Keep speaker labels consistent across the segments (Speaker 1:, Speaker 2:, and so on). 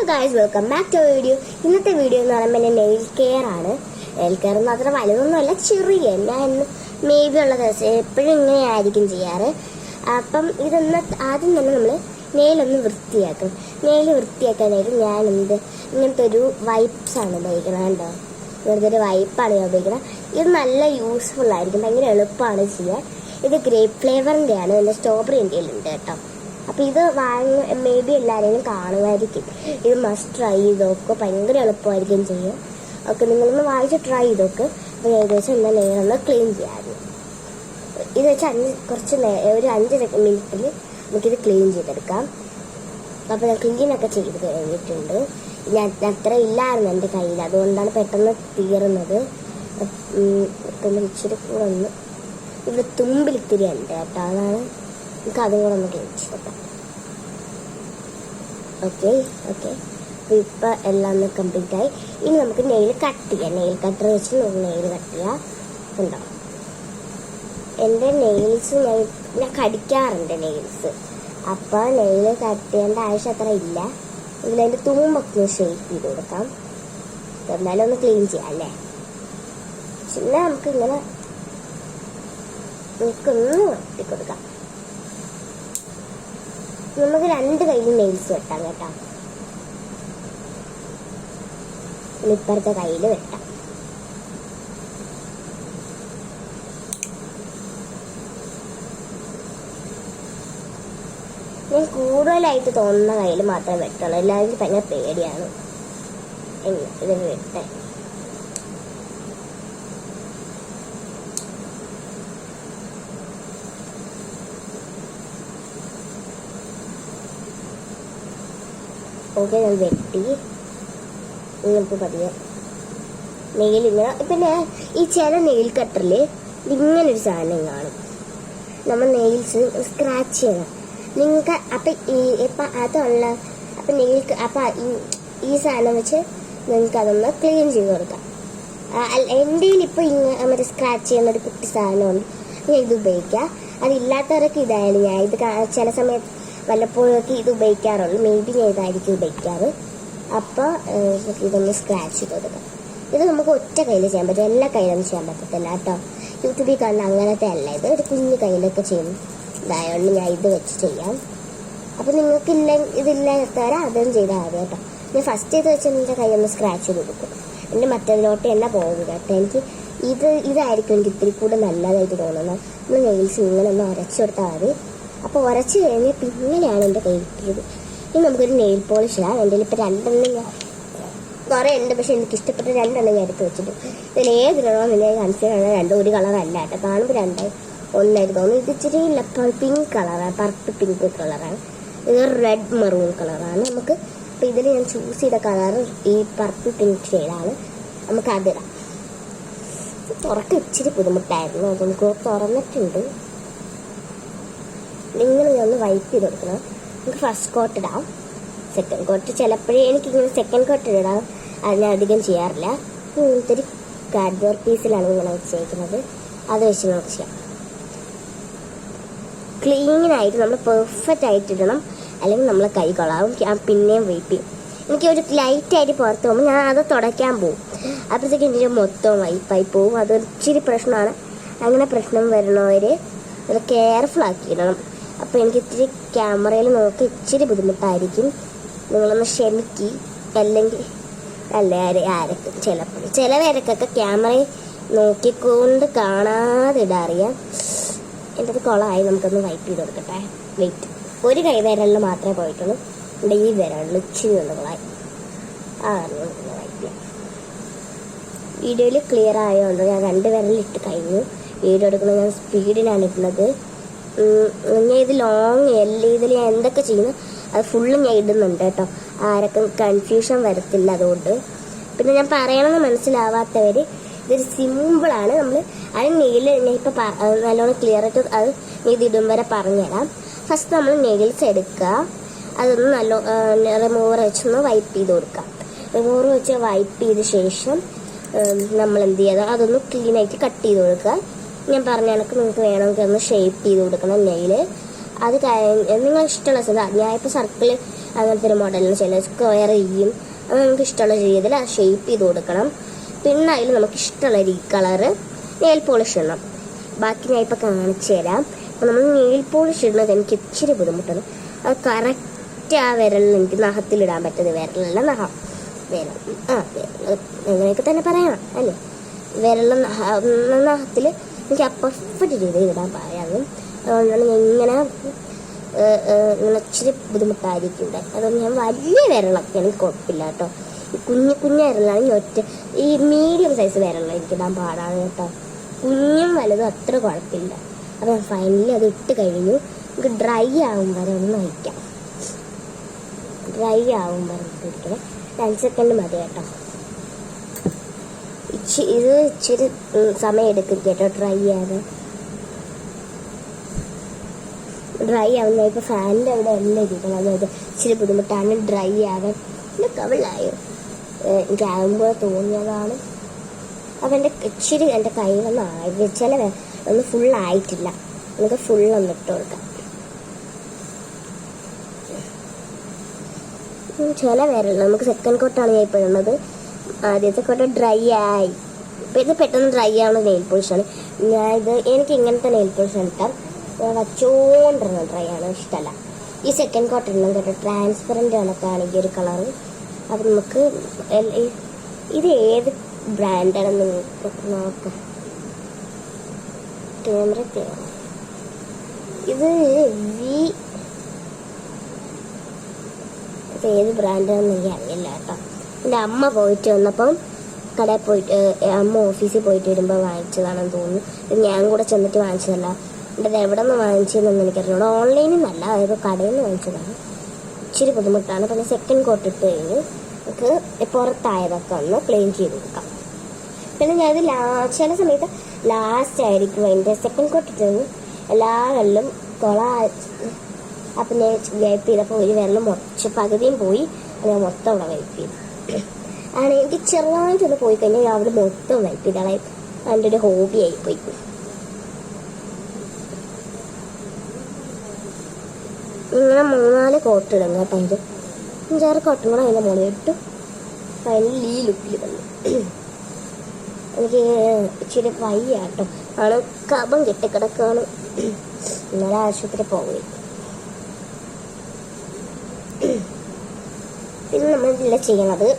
Speaker 1: Guys, welcome back to video. ഇന്നത്തെ video എന്ന് പറയുമ്പോൾ എൻ്റെ നെയിൽ കെയർ ആണ്. നെയിൽ കെയർ എന്ന് അത്ര വലുതൊന്നുമല്ല, ചെറിയ ഞാൻ മേ ബി ഉള്ള ദിവസം എപ്പോഴും ഇങ്ങനെയായിരിക്കും ചെയ്യാറ്. അപ്പം ഇതൊന്ന് ആദ്യം തന്നെ നമ്മൾ നെയിലൊന്ന് വൃത്തിയാക്കും. നെയിൽ വൃത്തിയാക്കാനായിട്ട് ഞാൻ ഇങ്ങനത്തെ ഒരു വൈപ്സാണ് ഉപയോഗിക്കുന്നത്. കണ്ടോ, ഇങ്ങനത്തെ ഒരു വൈപ്പാണ് ഞാൻ ഉപയോഗിക്കുന്നത്. ഇത് നല്ല യൂസ്ഫുൾ ആയിരിക്കും, ഭയങ്കര എളുപ്പമാണ് ചെയ്യാൻ. ഇത് ഗ്രേപ്പ് ഫ്ലേവറിൻ്റെയാണ്, എൻ്റെ സ്ട്രോബെറി എൻ്റെ ഉണ്ട് കേട്ടോ. അപ്പോൾ ഇത് മേ ബി എല്ലാവരെയും കാണുമായിരിക്കും. ഇത് മസ്റ്റ് ട്രൈ ചെയ്ത് നോക്കുക, ഭയങ്കര എളുപ്പമായിരിക്കും ചെയ്യാൻ. ഓക്കെ, നിങ്ങളൊന്ന് വാങ്ങിച്ച് ട്രൈ ചെയ്ത് നോക്ക്. അപ്പോൾ ഏകദേശം എന്താ നെയ്യൊന്ന് ക്ലീൻ ചെയ്യാമായിരുന്നു. ഇത് വെച്ച് ഒരു 5 മിനിറ്റിൽ നമുക്കിത് ക്ലീൻ ചെയ്തെടുക്കാം. അപ്പോൾ ഞാൻ ക്ലീനൊക്കെ ചെയ്ത് കഴിഞ്ഞിട്ടുണ്ട്. ഞാൻ അത്ര ഇല്ലായിരുന്നു എൻ്റെ കയ്യിൽ, അതുകൊണ്ടാണ് പെട്ടെന്ന് തീർന്നത്. ഇപ്പം ഇച്ചിരി കൂടെ ഒന്ന് ഇവിടെ തുമ്പിലിത്തിരി ഉണ്ട് കേട്ടോ, അതാണ് നമുക്ക് അതും കൂടെ ഒന്ന് ക്ലീൻ ചെയ്തെടുക്കാം. ഓക്കെ അപ്പോൾ ഇപ്പം എല്ലാം ഒന്ന് കംപ്ലീറ്റ് ആയി. ഇനി നമുക്ക് നെയിൽ കട്ട് ചെയ്യാം. നെയിൽ കട്ടർ വെച്ച് നമുക്ക് നെയിൽ കട്ട് ചെയ്യാം. ഉണ്ടോ, എൻ്റെ നെയിൽസ് ഞാൻ കടിക്കാറുണ്ട് നെയിൽസ്. അപ്പോൾ നെയിൽ കട്ട് ചെയ്യേണ്ട ആവശ്യം അത്ര ഇല്ല. ഇതിലതിൻ്റെ തുമ്പൊക്കെ ഷേപ്പ് ചെയ്ത് കൊടുക്കാം. എന്നാലും ഒന്ന് ക്ലീൻ ചെയ്യാം അല്ലേ. പിന്നെ നമുക്കൊന്ന് വെട്ടി കൊടുക്കാം. നമുക്ക് 2 കയ്യിൽ നെയിൽസ് വെട്ടാം കേട്ടോ. ഇപ്പുറത്തെ കയ്യിൽ വെട്ടാം. ഞാൻ കൂടുതലായിട്ട് തോന്നുന്ന കയ്യിൽ മാത്രമേ വെട്ടുള്ളൂ. എല്ലാവരും ഭയങ്കര പേടിയാണ് ഇത് വെട്ടാൻ. ഓക്കെ, ഞാൻ വെട്ടി. നമുക്ക് പതിയെ നെയിൽ ഇങ്ങനെ. പിന്നെ ഈ ചില നെയിൽ കട്ടറിൽ ഇങ്ങനൊരു സാധനം കാണും. നമ്മൾ നെയിൽസ് സ്ക്രാച്ച് ചെയ്യണം നിങ്ങൾക്ക്. അപ്പം അതുള്ള ഈ സാധനം വെച്ച് നിങ്ങൾക്ക് അതൊന്ന് ക്ലീൻ ചെയ്ത് കൊടുക്കാം. എൻ്റെ ഇപ്പോൾ മറ്റേ സ്ക്രാച്ച് ചെയ്യുന്ന ഒരു കുട്ടി സാധനമുണ്ട്, ഞാൻ ഇത് ഉപയോഗിക്കാം. അതില്ലാത്തവരൊക്കെ ഇതായാലും ഞാൻ ഇത് ചില സമയത്ത് വല്ലപ്പോഴൊക്കെ ഇത് ഉപയോഗിക്കാറുള്ളൂ. മേ ബി ഞാൻ ഇതായിരിക്കും ഉപയോഗിക്കാറ്. അപ്പോൾ ഇതൊന്ന് സ്ക്രാച്ച് ചെയ്ത് കൊടുക്കാം. ഇത് നമുക്ക് ഒറ്റ കയ്യിൽ ചെയ്യാൻ പറ്റും, എല്ലാ കയ്യിലൊന്നും ചെയ്യാൻ പറ്റത്തില്ല കേട്ടോ. യൂട്യൂബിൽ കാണുന്ന അങ്ങനത്തെ അല്ല, ഇത് ഒരു കുഞ്ഞു കയ്യിലൊക്കെ ചെയ്യും. ഇതായതുകൊണ്ട് ഞാൻ ഇത് വെച്ച് ചെയ്യാം. അപ്പോൾ ഇതില്ലാത്തവരെ അതും ചെയ്താൽ മതി കേട്ടോ. ഞാൻ ഫസ്റ്റ് ഇത് വെച്ച് എൻ്റെ കൈയൊന്ന് സ്ക്രാച്ച് ചെയ്ത് കൊടുക്കും. എൻ്റെ മറ്റേതിലോട്ട് തന്നെ പോകും കേട്ടോ. എനിക്ക് ഇതായിരിക്കും എനിക്ക് ഇത്തിരി കൂടെ നല്ലതായിട്ട് തോന്നുന്നത്. നമ്മൾ നെയിൽസ് ഇങ്ങനെ ഒന്ന് ഉരച്ചു കൊടുത്താൽ മതി. അപ്പോൾ ഉരച്ച് കഴിഞ്ഞ് പിന്നെയാണ് എൻ്റെ കൈ കിട്ടിയത്. ഇനി നമുക്കൊരു നെയിൽ പോളിഷ് ഇടാം. എൻ്റെ ഇപ്പോൾ 2 ഞാൻ കുറേ ഉണ്ട്, പക്ഷെ എനിക്ക് ഇഷ്ടപ്പെട്ട 2 ഞാൻ എടുത്ത് വെച്ചിട്ട്. ഇതിൽ ഏതിടണോ എന്ന് കൺസിഡർ ചെയ്യണം. 2 ഒരു കളറല്ല കേട്ടോ, കാണുമ്പോൾ 2 ഒന്നായിട്ട് തോന്നുന്നു. ഇത് ഇച്ചിരി പിങ്ക് കളറാണ്, പർപ്പിൾ പിങ്ക് കളറാണ്. ഇത് റെഡ് മെറൂൺ കളറാണ് നമുക്ക്. അപ്പോൾ ഇതിൽ ഞാൻ ചൂസ് ചെയ്ത കളർ ഈ പർപ്പിൾ പിങ്ക് ഷെയ്ഡാണ്. നമുക്ക് അതിടാം. തുറക്കം ഇച്ചിരി ബുദ്ധിമുട്ടായിരുന്നു, അത് നമുക്ക് തുറന്നിട്ടുണ്ട്. നിങ്ങൾ ഒന്ന് വൈപ്പ് ചെയ്ത് കൊടുക്കണം. നമുക്ക് ഫസ്റ്റ് കോട്ട് ഇടാം, സെക്കൻഡ് കോട്ട്. ചിലപ്പോഴേ എനിക്കിങ്ങനെ സെക്കൻഡ് കോട്ട് ഇടാം, അത് ഞാൻ അധികം ചെയ്യാറില്ല. ഇങ്ങനത്തെ ഒരു കാർഡ്ബോർഡ് പീസിലാണ് ഇങ്ങനെ വെച്ചേക്കുന്നത്, അത് വെച്ച് നമുക്ക് ചെയ്യാം. ക്ലീനായിട്ട് നമ്മൾ പെർഫെക്റ്റ് ആയിട്ട് ഇടണം, അല്ലെങ്കിൽ നമ്മൾ കൈ കൊള്ളാവും. ഞാൻ പിന്നെയും വെയിറ്റ് ചെയ്യും. എനിക്ക് ഒരു ലൈറ്റായിട്ട് പുറത്ത് പോകുമ്പോൾ ഞാൻ അത് തുടയ്ക്കാൻ പോകും. അപ്പോഴത്തേക്കും എൻ്റെ മൊത്തം വൈപ്പായി പോകും. അത് ഇച്ചിരി പ്രശ്നമാണ്. അങ്ങനെ പ്രശ്നം വരുന്നവർ അത് കെയർഫുൾ ആക്കിയിടണം. അപ്പോൾ എനിക്ക് ഇത്തിരി ക്യാമറയിൽ നോക്കി ഇച്ചിരി ബുദ്ധിമുട്ടായിരിക്കും, നിങ്ങളൊന്ന് ക്ഷമിക്കി. അല്ലെങ്കിൽ ആരൊക്കെ ചിലവരൊക്കെ ക്യാമറയിൽ നോക്കിക്കൊണ്ട് കാണാതെ ഇടാറിയാം. എൻ്റെ അത് കുളമായി. നമുക്കൊന്ന് വൈപ്പ് ചെയ്ത് കൊടുക്കട്ടെ. വെയിറ്റ്, ഒരു കൈ വിരലിൽ മാത്രമേ പോയിട്ടുള്ളൂ. ഇവിടെ ഈ വിരലിൽ ഇച്ചിരി ഒന്ന് കുളമായി. നമുക്കൊന്ന് വൈപ്പ് ചെയ്യാം. വീഡിയോയിൽ ക്ലിയർ ആയതുകൊണ്ട് ഞാൻ 2 വിരലിട്ട് കഴിഞ്ഞു. വീഡിയോ എടുക്കുന്നത് ഞാൻ സ്പീഡിലാണ് ഇടുന്നത്. ഞാൻ ഇത് ലോങ് ഇതിൽ ഞാൻ എന്തൊക്കെ ചെയ്യുന്നു അത് ഫുള്ള് ഞാൻ ഇടുന്നുണ്ട് കേട്ടോ. ആരൊക്കെ കൺഫ്യൂഷൻ വരത്തില്ല അതുകൊണ്ട്. പിന്നെ ഞാൻ പറയണമെന്ന് മനസ്സിലാവാത്തവർ ഇതൊരു സിമ്പിളാണ്. നമ്മൾ അത് നെയിൽ ഞാൻ ഇപ്പോൾ നല്ലോണം ക്ലിയർ ആയിട്ട് അത് ഇത് ഇടും വരെ പറഞ്ഞുതരാം. ഫസ്റ്റ് നമ്മൾ നെയിൽസ് എടുക്കുക, അതൊന്ന് റിമൂവർ വെച്ചൊന്ന് വൈപ്പ് ചെയ്ത് കൊടുക്കുക. റിമൂവർ വെച്ച് വൈപ്പ് ചെയ്ത ശേഷം നമ്മൾ എന്ത് ചെയ്യുക, അതൊന്ന് ക്ലീനായിട്ട് കട്ട് ചെയ്ത് കൊടുക്കുക. ഞാൻ പറഞ്ഞ കണക്ക് നിങ്ങൾക്ക് വേണമെങ്കിൽ ഒന്ന് ഷേപ്പ് ചെയ്ത് കൊടുക്കണം നെയിൽ. അത് കഴിഞ്ഞ് നിങ്ങൾ ഇഷ്ടമുള്ള സ്ഥലം, ഞാൻ ഇപ്പോൾ സർക്കിൾ അങ്ങനത്തെ ഒരു മോഡലിന് ചില സ്ക്വയർ ചെയ്യും. അത് നമുക്ക് ഇഷ്ടമുള്ള രീതിയിൽ ആ ഷേപ്പ് ചെയ്ത് കൊടുക്കണം. പിന്നെ അതിൽ നമുക്ക് ഇഷ്ടമുള്ള കളറ് നെയിൽ പോളിഷ് ഇടണം. ബാക്കി ഞാൻ ഇപ്പോൾ കാണിച്ചു തരാം. അപ്പോൾ നമ്മൾ നെയിൽ പോളിഷ് ഇടുന്നത് എനിക്ക് ഇച്ചിരി ബുദ്ധിമുട്ടാണ്. അത് കറക്റ്റ് ആ വിരലിൽ എനിക്ക് നഖത്തിലിടാൻ പറ്റുന്നത്. വിരലല്ല നഖം, വിരൽ അങ്ങനെയൊക്കെ തന്നെ പറയണം അല്ലേ. വിരലിൽ നഖത്തിൽ എനിക്ക് ആ പെർഫെക്റ്റ് രീതിയിൽ ഇടാൻ പറയാനും. അതുകൊണ്ടാണ് ഞാൻ ഇങ്ങനെ ഇച്ചിരി ബുദ്ധിമുട്ടായിരിക്കും ഇവിടെ. അതുകൊണ്ട് ഞാൻ വലിയ വിരളൊക്കെ എനിക്ക് കുഴപ്പമില്ല കേട്ടോ. കുഞ്ഞു വിരലാണെങ്കിൽ ഒറ്റ ഈ മീഡിയം സൈസ് വിരലാണ് എനിക്കിടാൻ പാടാണ് കേട്ടോ. കുഞ്ഞും വലുതും അത്ര കുഴപ്പമില്ല. അപ്പോൾ ഫൈനലി അത് ഇട്ട് കഴിഞ്ഞു. നമുക്ക് ഡ്രൈ ആകും വരെ ഒന്ന് വയ്ക്കാം. ഡ്രൈ ആകും വരെ ഇട്ടിരിക്കണേ. 2 സെക്കൻഡ് മതി കേട്ടോ. ഇത് ഇച്ചിരി സമയം എടുക്കും കേട്ടോ ഡ്രൈ ആകാൻ. ഡ്രൈ ആവുന്ന ഇപ്പോൾ ഫാനിൻ്റെ അവിടെ എല്ലാം ഇരിക്കണം. അതായത് ഇച്ചിരി ബുദ്ധിമുട്ടാണ് ഡ്രൈ ആകാൻ. പിന്നെ കവിളായോ എനിക്കാകുമ്പോൾ തോന്നിയതാണ്. അപ്പം ഇച്ചിരി എൻ്റെ കയ്യിലൊന്നും ആയി ചില ഒന്ന് ഫുള്ളായിട്ടില്ല. നമുക്ക് ഫുള്ളൊന്ന് ഇട്ട് കൊടുക്കാം. ചില വിരൽ നമുക്ക് സെക്കൻഡ് കോട്ടാണ് ഞാൻ ഇപ്പോൾ ഇടുന്നത്. ആദ്യത്തെ കോട്ട ഡ്രൈ ആയി. ഇപ്പം ഇത് പെട്ടെന്ന് ഡ്രൈ ആവുന്ന നെയിൽ പോളിഷാണ്. എനിക്ക് ഇങ്ങനത്തെ നെയിൽ പോളിഷാണ് ഇട്ടാൽ വച്ചോണ്ടിരുന്ന ഡ്രൈ ആണ് ഇഷ്ടമല്ല. ഈ സെക്കൻഡ് കോട്ടൺ ഇടണം കേട്ടോ. ട്രാൻസ്പെറൻ്റ് കണക്കാണ് ഈ ഒരു കളറ്. അപ്പം നമുക്ക് ഇത് ഏത് ബ്രാൻഡാണെന്ന് നോക്കാം. ക്യാമറ ഇത് ഏത് ബ്രാൻഡാണെന്ന് എനിക്ക് അറിയില്ല കേട്ടോ. എൻ്റെ അമ്മ പോയിട്ട് വന്നപ്പം കടയിൽ പോയിട്ട് അമ്മ ഓഫീസിൽ പോയിട്ട് വരുമ്പോൾ വാങ്ങിച്ചതാണെന്ന് തോന്നുന്നു. ഞാൻ കൂടെ ചെന്നിട്ട് വാങ്ങിച്ചതല്ല. എൻ്റെ എവിടെ നിന്ന് വാങ്ങിച്ചതെന്ന് എനിക്കറിഞ്ഞൂട. ഓൺലൈനിൽ നിന്നല്ല, അതായത് കടയിൽ നിന്ന് വാങ്ങിച്ചതാണ്. ഇച്ചിരി ബുദ്ധിമുട്ടാണ്. പിന്നെ സെക്കൻഡ് കോട്ട് ഇട്ട് കഴിഞ്ഞ് നമുക്ക് പുറത്തായതൊക്കെ ഒന്ന് ക്ലീൻ ചെയ്ത് കൊടുക്കാം. പിന്നെ ഞാനിത് ചില സമയത്ത് ലാസ്റ്റ് ആയിരിക്കും അതിൻ്റെ സെക്കൻഡ് കോട്ട് ഇട്ട് കഴിഞ്ഞ് എല്ലാ വെള്ളം അപ്പം ഞാൻ വൈപ്പ് ചെയ്തപ്പോൾ ഒരു വെള്ളം പകുതിയും പോയി. ഞാൻ മൊത്തം അവിടെ വൈപ്പ് ചെയ്തു. ആണ് എനിക്ക് ചെറുതായിട്ടൊന്ന് പോയി കഴിഞ്ഞാൽ ഞാൻ അവിടെ മൊത്തം വൈപ്പ് ചെയ്താണ്. അതിൻ്റെ ഒരു ഹോബി ആയിപ്പോയി. ഇങ്ങനെ 3-4 കോട്ട് ഇടും കേട്ടോ. ഇത് 5-6 കോട്ടും കൂടെ അതിൻ്റെ മുകളിൽ ഇട്ടു. ഫൈനലി ഈ ലുക്കിൽ വന്നു. എനിക്ക് ഇച്ചിരി വയ്യാട്ടോ. ആണ് കഫം കെട്ടിക്കിടക്കാണ്. ഇന്നലെ ആശുപത്രി പോയി. പിന്നെ നമ്മളിതില്ല ചെയ്യണത്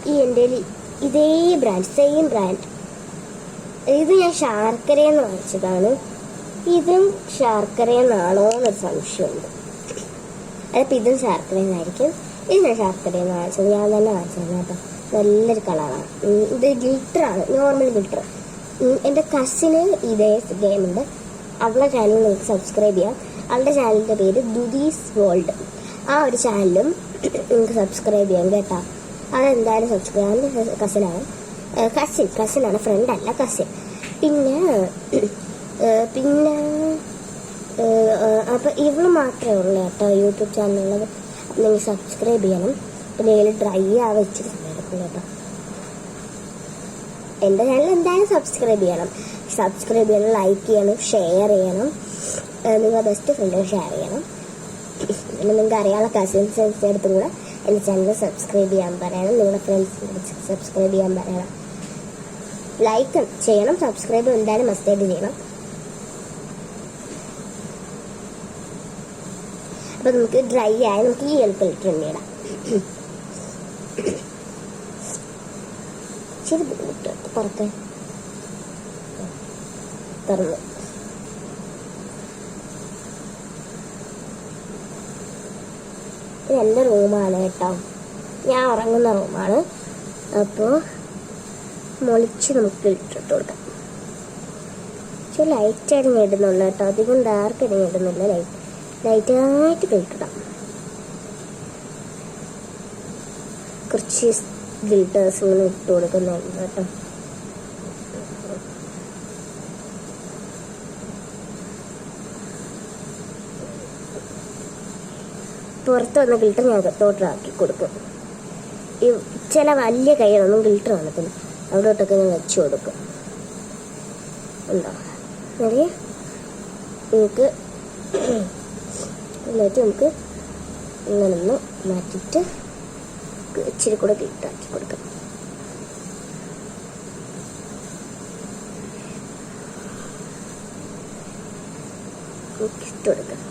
Speaker 1: ഈ എൻ്റെ ഇതേ ബ്രാൻഡ്, സെയിം ബ്രാൻഡ്. ഇത് ഞാൻ ശർക്കരയെന്ന് വാങ്ങിച്ചതാണ്. ഇതും ശർക്കരയെന്നാണോ എന്നൊരു സംശയമുണ്ട്. അതിപ്പോൾ ഇതും ശർക്കരയെന്നായിരിക്കും. ഇത് ഞാൻ ശർക്കരയെന്ന് വാങ്ങിച്ചത്. ഞാൻ തന്നെ വാങ്ങിച്ചത് കേട്ടോ. നല്ലൊരു കളറാണ്. ഇത് ഗ്ലിറ്ററാണ്, നോർമൽ ഗ്ലിറ്റർ. എൻ്റെ കസിന് ഇതേ ഗെയിമുണ്ട്. അവളുടെ ചാനൽ നിങ്ങൾക്ക് സബ്സ്ക്രൈബ് ചെയ്യാം. അവളുടെ ചാനലിൻ്റെ പേര് ദുദീസ് വേൾഡ്. ആ ഒരു ചാനലും നിങ്ങൾക്ക് സബ്സ്ക്രൈബ് ചെയ്യാം കേട്ടോ. അതെന്തായാലും സബ്സ്ക്രൈബ്. എൻ്റെ കസിനാണ്, കസിനാണ്, ഫ്രണ്ടല്ല കസിൻ. പിന്നെ അപ്പം ഇവള് മാത്രമേ ഉള്ളൂ കേട്ടോ യൂട്യൂബ് ചാനലുള്ളത്. അപ്പം നിങ്ങൾ സബ്സ്ക്രൈബ് ചെയ്യണം. പിന്നെ ഇതിൽ ഡ്രൈ ആവാൻ ഇച്ചിരി സമയം എടുക്കും കേട്ടോ. എൻ്റെ ചാനൽ എന്തായാലും സബ്സ്ക്രൈബ് ചെയ്യണം. ലൈക്ക് ചെയ്യണം, ഷെയർ ചെയ്യണം. നിങ്ങളുടെ ബെസ്റ്റ് ഫ്രണ്ടിന് ഷെയർ ചെയ്യണം. പിന്നെ നിങ്ങൾക്ക് അറിയാനുള്ള കസിൻസിൻ്റെ അടുത്തും കൂടെ എൻ്റെ ചാനൽ സബ്സ്ക്രൈബ് ചെയ്യാൻ പറയണം. നിങ്ങളുടെ ഫ്രണ്ട്സിന് സബ്സ്ക്രൈബ് ചെയ്യാൻ പറയണം. ലൈക്ക് ചെയ്യണം, സബ്സ്ക്രൈബ് എന്തായാലും മസ്റ്റായിട്ട് ചെയ്യണം. അപ്പം നമുക്ക് ഡ്രൈ ആയി നമുക്ക് ഈ എളുപ്പത്തിൽ ഇടാം. ശരി, ബുദ്ധിമുട്ട് പുറത്ത് തുറന്നു. ഇത് എൻ്റെ റൂമാണ് കേട്ടോ. ഞാൻ ഉറങ്ങുന്ന റൂമാണ്. അപ്പോൾ മുളിച്ച് നമുക്ക് ഇട്ടിട്ട് കൊടുക്കാം. പക്ഷെ ലൈറ്റായിട്ട് ഞാൻ ഇടുന്നുള്ളൂ കേട്ടോ. അധികം ഡാർക്കായിട്ട് ഞാൻ ഇടുന്നില്ല. ലൈറ്റായിട്ട് ഇട്ടിടാം. കുറച്ച് ഗ്ലിറ്റേഴ്സ് ഇങ്ങനെ ഇട്ട് കൊടുക്കുന്നുണ്ട് കേട്ടോ. പുറത്ത് വന്ന ഗിൽട്ടർ ഞാൻ അകത്തോട്ടാക്കി കൊടുക്കും. ഈ ചില വലിയ കൈകളൊന്നും ഗിൽട്ടർ വന്നത്തില്ല. അവിടോട്ടൊക്കെ ഞാൻ വെച്ച് കൊടുക്കും. ഉണ്ടോ എന്നിട്ട് നമുക്ക് ഇങ്ങനൊന്ന് മാറ്റിയിട്ട് ഇച്ചിരി കൂടെ ഗ്ലിറ്ററാക്കി കൊടുക്കാം. ഇട്ട് കൊടുക്കാം.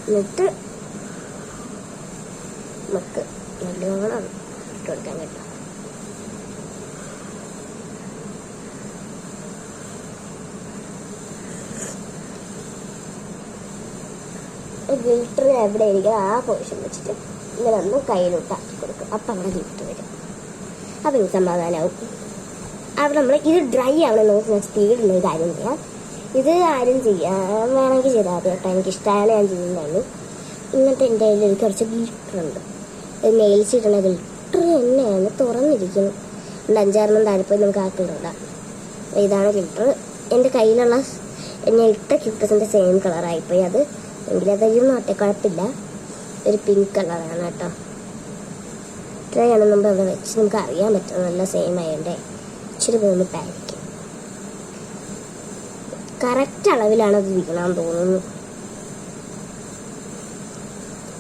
Speaker 1: എന്നിട്ട് നമുക്ക് നല്ലോണം ഇട്ട് കൊടുക്കാൻ കേട്ടോ. ഗ്ലിറ്റർ എവിടെ ഇരിക്കുക ആ പൊസിഷൻ വെച്ചിട്ട് ഇങ്ങനെ ഒന്ന് കയ്യിലോട്ട് ആക്കി കൊടുക്കും. അപ്പം അവിടെ ഗ്ലിറ്റർ വരും. അപ്പം എനിക്ക് സമാധാനമാവും. അവിടെ നമ്മൾ ഇത് ഡ്രൈ ആവണം നോക്കി സ്പീഡിലുള്ള ഒരു കാര്യം ചെയ്യാം. ഇത് ആരും ചെയ്യാൻ വേണമെങ്കിൽ ചെയ്താൽ മതി കേട്ടോ. എനിക്കിഷ്ടമാണ് ഞാൻ ചെയ്യുന്നതാണ്. ഇങ്ങനത്തെ എൻ്റെ കയ്യിൽ കുറച്ച് ഗ്ലിറ്റർ ഉണ്ട്. നെയിൽസ് ഇടണ ഗ്ലിറ്റർ തന്നെയാണ് തുറന്നിരിക്കുന്നു. 5-6 താഴെപ്പോയി നമുക്ക് ആക്കിയിടാം. ഇതാണ് ഗ്ലിറ്റർ. എൻ്റെ കയ്യിലുള്ള ഞാൻ ഇട്ട ക്യൂട്ടസിൻ്റെ സെയിം കളറായിപ്പോയി. അത് എങ്കിലും അതൊന്നും ഒറ്റ കുഴപ്പമില്ല. ഒരു പിങ്ക് കളറാണ് കേട്ടോ. ട്രൈ ആണ് നമ്മൾ അവിടെ വെച്ച് നമുക്ക് അറിയാൻ പറ്റും നല്ല സെയിം ആയതുകൊണ്ടേ. ഇച്ചിരി ബുദ്ധിമുട്ടായിരിക്കും. കറക്റ്റ് അളവിലാണ് അത് ഇരിക്കണമെന്ന് തോന്നുന്നു.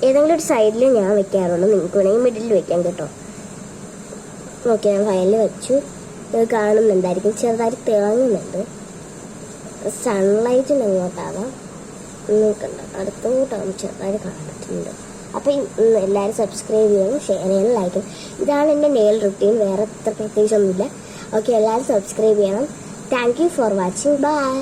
Speaker 1: ഏതെങ്കിലും ഒരു സൈഡിൽ ഞാൻ വെക്കാറുള്ളൂ. നിങ്ങൾക്ക് വേണമെങ്കിൽ മിഡിൽ വെക്കാം കേട്ടോ. ഓക്കെ, ഞാൻ ഫയലിൽ വെച്ചു. ഇത് കാണുന്നുണ്ടായിരിക്കും, ചെറുതായിട്ട് തിളങ്ങുന്നുണ്ട്. സൺലൈറ്റിന് എങ്ങോട്ടാവാം നോക്കണ്ട, അടുത്തോട്ടാകും ചെറുതായിട്ട് കാണാൻ പറ്റുന്നുണ്ട്. അപ്പം എല്ലാവരും സബ്സ്ക്രൈബ് ചെയ്യണം, ഷെയർ ചെയ്യണം, ലൈക്ക് ചെയ്യണം. ഇതാണ് എൻ്റെ നെയിൽ റുട്ടീൻ. വേറെ അത്ര പ്രത്യേകിച്ചൊന്നുമില്ല. ഓക്കെ, എല്ലാവരും സബ്സ്ക്രൈബ് ചെയ്യണം. Thank you for watching. By.